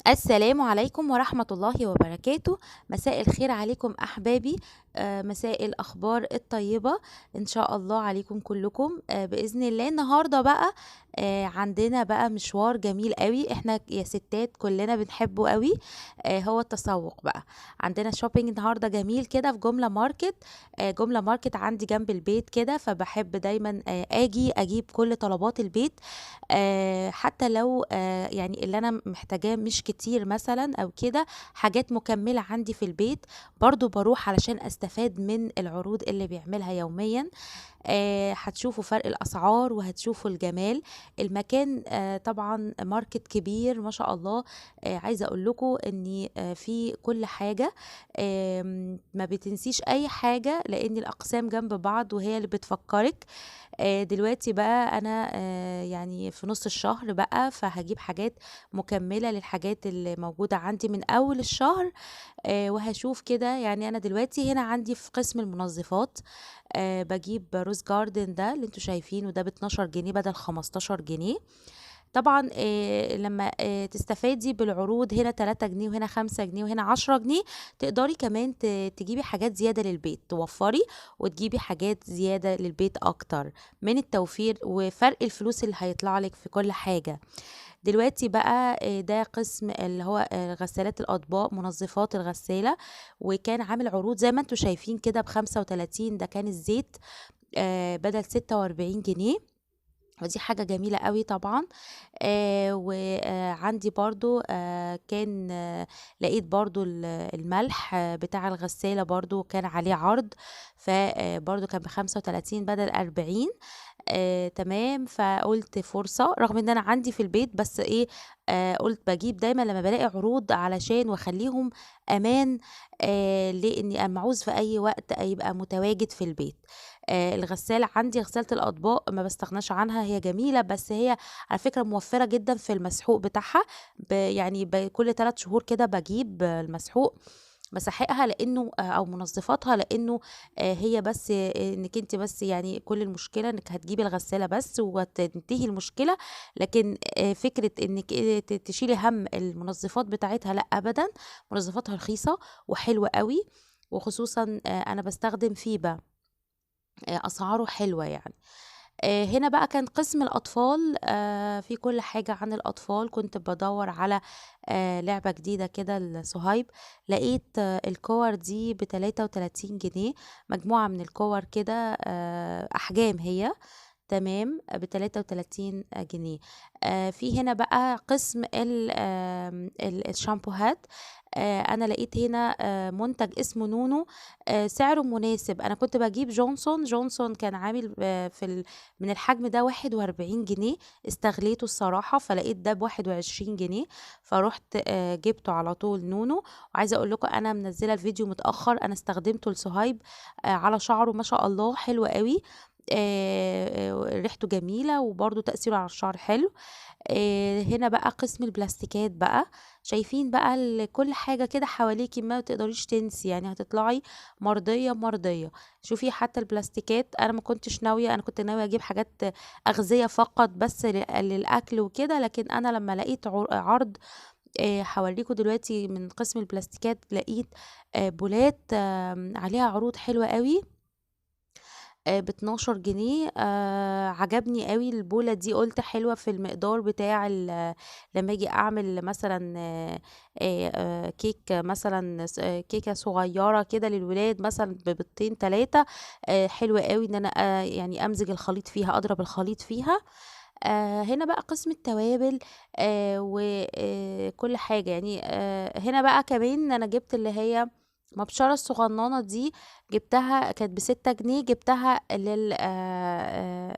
السلام عليكم ورحمة الله وبركاته. مساء الخير عليكم أحبابي. مساء الأخبار الطيبة إن شاء الله عليكم كلكم. بإذن الله النهاردة بقى عندنا بقى مشوار جميل قوي، احنا يا ستات كلنا بنحبه قوي. هو التسوق بقى. عندنا شوبينج النهاردة جميل كده في جملة ماركت. جملة ماركت عندي جنب البيت كده، فبحب دايما أجي أجيب كل طلبات البيت. حتى لو يعني اللي أنا محتاجاه مش كتير مثلًا أو كده، حاجات مكملة عندي في البيت، برضه باروح علشان أستفاد من العروض اللي بيعملها يوميًا. هتشوفوا فرق الأسعار وهتشوفوا الجمال. المكان طبعًا ماركت كبير ما شاء الله. عايزة أقول لكم إن في كل حاجة. ما بتنسيش أي حاجة، لإن الأقسام جنب بعض وهي اللي بتفكّرِك. دلوقتي بقى أنا يعني في نُص الشهر بقى، فهاجيب حاجات مكملة للحاجات اللي موجودة عندي من أول الشهر. وهاشوف كده، يعني أنا دلوقتي هنا عندي في قسم المنظفات. باجيب روز جاردن ده اللي أنتم شايفينه ده ب12 جنيه بدل 15 جنيه. طبعًا لمّا تستفادي بالعروض، هنا 3 جنيه وهنا 5 جنيه وهنا 10 جنيه، تقدري كمان تجيبي حاجات زيادة للبيت، توفّري وتجيبي حاجات زيادة للبيت أكتر من التوفير وفرق الفلوس اللي هيطلع لِك في كل حاجة. دلوقتي بقى ده قسم اللي هو غسالات الأطباق، منظفات الغسالة، وكان عامل عروض زي ما أنتم شايفين كده ب35. ده كان الزيت بدل 46 جنيه، ودي حاجة جميلة أوي طبعًا. وعندي برضه كان لقيت برضه الملح بتاع الغسالة برضه كان عليه عرض، برضه كان ب35 بدل 40. تمام، فقُلت فرصة، رغم إن أنا عندي في البيت، بس إيه، قُلت باجيب دايمًا لمّا بالاقي عروض علشان واخلّيهم أمان. لإني أمّا أعوز في أي وقت يبقى متواجد في البيت. الغسالة عندي غسالة الأطباق ما باستغناش عنها، هي جميلة، بس هي على فكرة موفّرة جدًا في المسحوق بتاعها. يعني كل 3 شهور كده باجيب المسحوق مساحيقها، لإنه أو منظفاتها، لإنه هي بس إنِّك أنتِ بس يعني كل المشكلة إنِّك هتجيبي الغسالة بس وتنتهي المشكلة. لكن فكرة إنِّك تشيلي هَم المنظفات بتاعتها لأ أبدًا. منظفاتها رخيصة وحلوة أوي، وخصوصًا أنا باستخدم فيبا. أسعاره حلوة يعني. هنا بقى كان قسم الأطفال، فيه كل حاجة عن الأطفال. كنت بادوّر على لعبة جديدة كده لصُهيب، لقيت الكِوَر دي ب33 جنيه، مجموعة من الكِوَر كده، أحجام هي. تمام، ب33 جنيه. في هنا بقى قسم الشامبوهات. أنا لقيت هنا منتج اسمه نونو، سعره مناسب. أنا كنت باجيب جونسون كان عامل من الحجم ده 41 جنيه. استغليته الصراحة، فلقيت ده ب21 جنيه، فرُحت جِبته على طول نونو. وعايزة أقول لكم أنا منزّلة الفيديو متأخّر، أنا استخدمته لصُهيب على شعره ما شاء الله حلو أوي. ريحته جميلة وبرضه تأثيره على الشعر حلو. هنا بقى قسم البلاستيكات بقى، شايفين بقى كل حاجة كده حواليكِ ما تقدريش تنسي، يعني هتطلعي مرضية، مرضية. شوفي حتى البلاستيكات، أنا ما كنتش ناوية، أنا كنت ناوية أجيب حاجات أغذية فقط بس للأكل وكده، لكن أنا لمّا لقيت عرض، هاورّيكم دلوقتي من قسم البلاستيكات، لقيت بولات عليها عروض حلوة أوي. ب12 جنيه. عجبني أوي البولة دي، قُلت حلوة في المقدار بتاع لمّا آجي أعمل مثلًا كيك مثلًا، كيكة صغيّرة كده للولاد مثلًا ببيضتين 3. حلو أوي إن أنا يعني أمزج الخليط فيها، أضرب الخليط فيها. هنا بقى قسم التوابل كل حاجة يعني. هنا بقى كمان أنا جِبت اللي هي مبشرة الصغنّنة دي، جِبتها كانت ب6 جنيه، جِبتها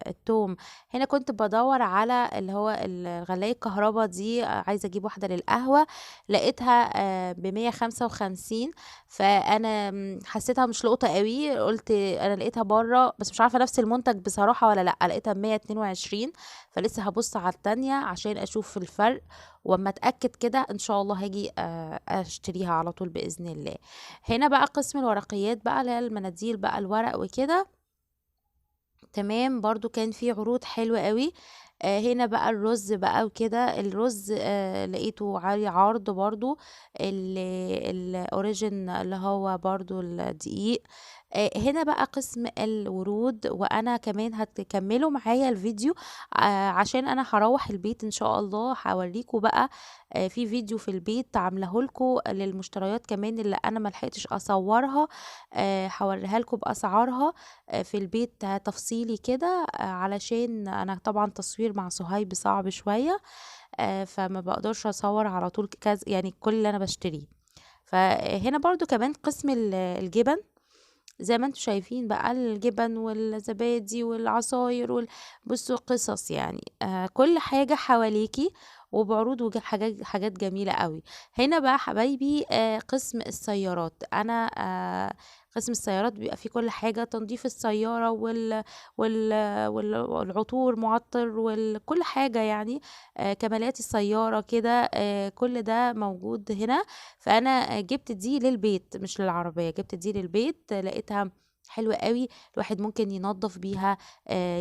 التوم. هنا كنت بادوّر على اللي هو الغلاية الكهربا دي، عايزة أجيب واحدة للقهوة، لقيتها ب155. فأنا حسّيتها مش لقطة أوي، قُلت أنا لقيتها برّه، بس مش عارفة نفس المنتج بصراحة والّا لأ، لقيتها ب122. فلسه هابُص على التانية عشان أشوف الفرق، وأمّا أتأكد كده إن شاء الله هاجي أشتريها على طول بإذن الله. هنا بقى قسم الورقيات بقى، اللي هي المناديل بقى الورق وكده. تمام، برضه كان في عروض حلوة أوي. هنا بقى الرز بقى وكده، الرز لقيته عالي عرض برضه، الأوريجين اللي هو برضه الدقيق. هنا بقى قسم الورود، وأنا كمان هتكمّلوا معايا الفيديو عشان أنا هاروّح البيت إن شاء الله، هاورّيكم بقى في فيديو في البيت عاملاه لكم للمشتريات كمان اللي أنا ما لحقتش أصوّرها، هاورّيها لكم بأسعارها في البيت تفصيلي كده، علشان أنا طبعًا تصوير مع صُهيب صعب شوية، فما باقدرش أصوّر على طول يعني كل اللي أنا باشتريه. فهنا برضه كمان قسم الجِبَن، زي ما أنتم شايفين بقى الجبن والزبادي والعصاير بُصّوا قصص يعني، كل حاجة حواليكِ وبعروض حاجات جميلة أوي. هنا بقى حبايبي قسم السيارات، أنا قسم السيارات بيبقى فيه كل حاجة، تنضيف السيارة وال والعطور مُعطِّر كل حاجة يعني، كماليات السيارة كده، كل ده موجود هنا. فأنا جِبت دي للبيت مش للعربية، جِبت دي للبيت لقيتها حلوة أوي، الواحد ممكن ينضّف بيها،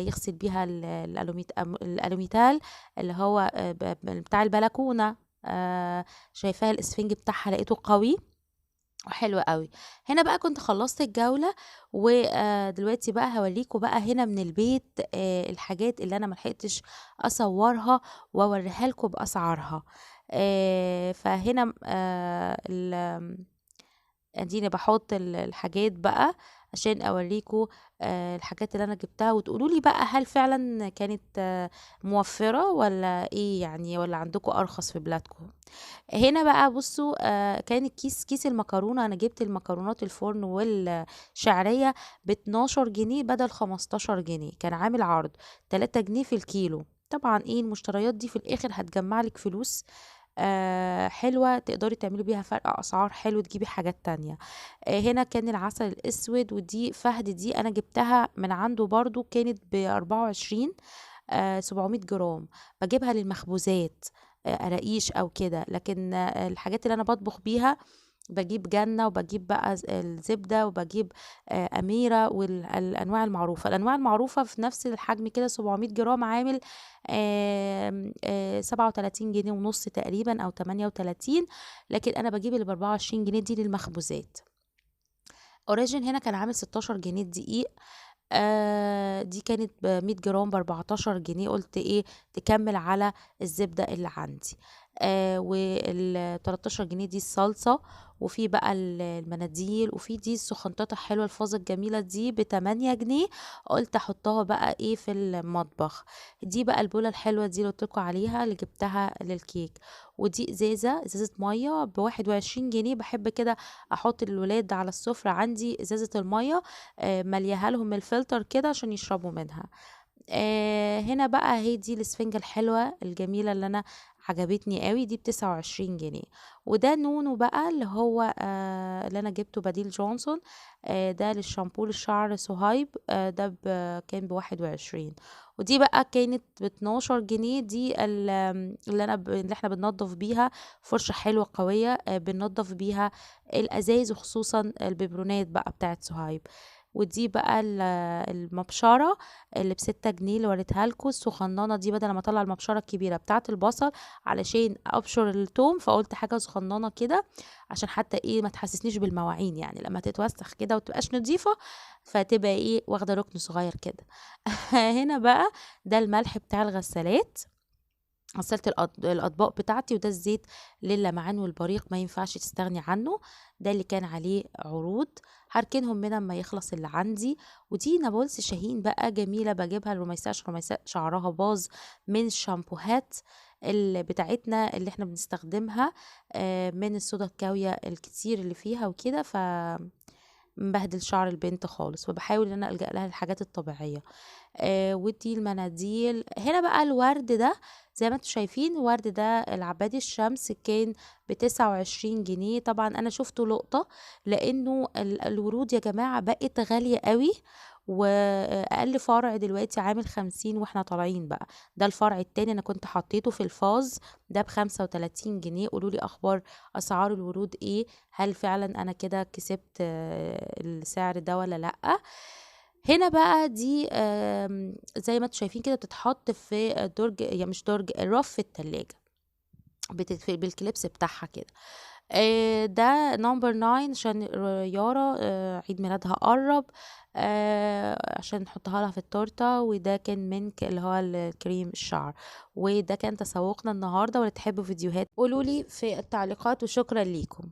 يغسل بيها الألوميتال اللي هو بتاع البلكونة، شايفاه الإسفنج بتاعها لقيته قوي وحلو أوي. هنا بقى كنت خلّصت الجولة، دلوقتي بقى هاورّيكم بقى هنا من البيت الحاجات اللي أنا ما لحقتش أصوّرها وأورّيها لكم بأسعارها. فهنا أديني باحُط الحاجات بقى عشان أورّيكم الحاجات اللي أنا جِبتها، وتقولوا لي بقى هل فعلًا كانت موفّرة والّا إيه يعني، والّا عندكم أرخص في بلادكم؟ هنا بقى بُصّوا، كان كيس المكرونة، أنا جِبت المكرونات الفُرن والشعرية ب12 جنيه بدل 15 جنيه، كان عامل عرض 3 جنيه في الكيلو. طبعًا إيه المشتريات دي في الآخر هتجمّع لِك فلوس حلوة، تقدري تعملي بيها فرق أسعار حلو، تجيبي حاجات تانية. هنا كان العسل الأسود، ودي فهد دي أنا جِبتها من عنده برضه كانت ب24، 700 جرام، باجيبها للمخبوزات، قراقيش أو كده، لكن الحاجات اللي أنا باطبخ بيها باجيب جنة، وباجيب بقى الزبدة، وباجيب أميرة الأنواع المعروفة. الأنواع المعروفة في نفس الحجم كده 700 جرام عامل 37 جنيه ونُص تقريبًا أو 38، لكن أنا باجيب اللي ب24 جنيه دي للمخبوزات. أوريجين هنا كان عامل 16 جنيه الدقيق، دي كانت ب100 جرام ب14 جنيه، قُلت إيه تكمّل على الزبدة اللي عندي. وال13 جنيه دي الصلصة، وفي بقى المناديل، وفي دي السُخنططة الحلوة الفاظة الجميلة دي ب8 جنيه، قُلت أحطها بقى إيه في المطبخ. دي بقى البولة الحلوة دي اللي قُلت لكم عليها اللي جِبتها للكيك، ودي إزازة مَيّة ب21 جنيه، باحب كده أحط للولاد على السُفرة عندي إزازة المَيّة مالياها لهم من الفلتر كده عشان يشربوا منها. هنا بقى هي دي الإسفنجة الحلوة الجميلة اللي أنا عجبتني أوي، دي ب29 جنيه. وده نونو بقى اللي هو اللي أنا جِبته بديل جونسون، ده للشامبو للشعر صُهيب، ده كان ب21. ودي بقى كانت ب12 جنيه، دي اللي إحنا بننضّف بيها، فُرشة حلوة قوية، بننضّف بيها الأزايز وخصوصًا البيبرونات بقى بتاعة صُهيب. ودي بقى المبشرة اللي ب6 جنيه اللي وريتها لكم، الصغنّنة دي بدل ما أطلّع المبشرة الكبيرة بتاعة البصل علشان أبشر التوم، فقُلت حاجة صغنّنة كده عشان حتى إيه ما تحسسنيش بالمواعين يعني لمّا تتوسخ كده وتبقاش نضيفة، فتبقى إيه واخدة رُكن صغير كده. هنا بقى ده الملح بتاع الغسالات، غسالة الأطباق بتاعتي، وده الزيت للمعان والبريق ما ينفعش تستغني عنه، ده اللي كان عليه عروض، هاركنهم من أمّا يخلص اللي عندي. ودي نابلس شاهين بقى جميلة باجيبها لرُميساء عشان رُميساء شعرها باظ من الشامبوهات بتاعتنا اللي إحنا بنستخدمها، من الصودا الكاوية الكتير اللي فيها وكده، مبهدل شعر البنت خالص، فباحاول إن أنا ألجأ لها للحاجات الطبيعية. ودي المناديل. هنا بقى الورد ده زي ما أنتم شايفين، الورد ده العباد الشمس كان ب29 جنيه، طبعًا أنا شُفته لقطة، لإنه الورود يا جماعة بقت غالية أوي، وأقل فرع دلوقتي عامل 50 وإحنا طالعين بقى، ده الفرع التاني أنا كنت حطيته في الفاز ده ب35 جنيه، قولوا لي أخبار أسعار الورود إيه، هل فعلًا أنا كده كسبت السعر ده والّا لأ؟ هنا بقى دي زي ما انتم شايفين كده بتتحط في درج، يعني مش درج، رف التلاجة، بتتقفل بالكليبس بتاعها كده. ده نمبر 9 عشان يارا عيد ميلادها قرب، عشان نحطها لها في التورته. وده كان منك اللي هو الكريم الشعر. وده كان تسوقنا النهارده، ولا تحبوا فيديوهات قولوا لي في التعليقات، وشكرا ليكم.